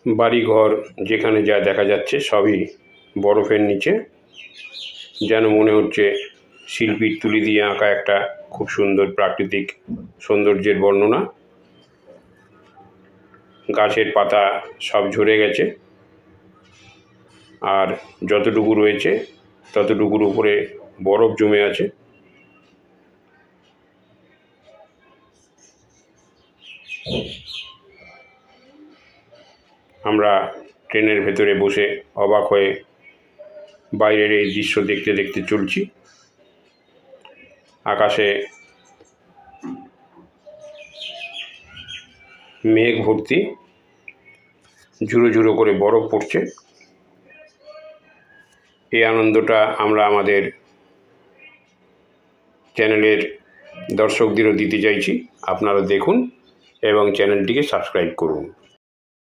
বাড়িঘর যেখানে যা দেখা যাচ্ছে সবই বরফের নিচে, যেন মনে হচ্ছে শিল্পীর তুলি দিয়ে আঁকা একটা খুব সুন্দর প্রাকৃতিক সৌন্দর্যের বর্ণনা। গাছের পাতা সব ঝরে গেছে, আর যতটুকু রয়েছে ততটুকুর উপরে বরফ জমে আছে। আমরা ট্রেনের ভেতরে বসে অবাক হয়ে বাইরের এই দৃশ্য দেখতে দেখতে চলছি। আকাশে মেঘ ভর্তি, ঝুড়ো ঝুড়ো করে বরফ পড়ছে। এই আনন্দটা আমরা আমাদের চ্যানেলের দর্শকদেরও দিতে চাইছি। আপনারা দেখুন এবং চ্যানেলটিকে সাবস্ক্রাইব করুন।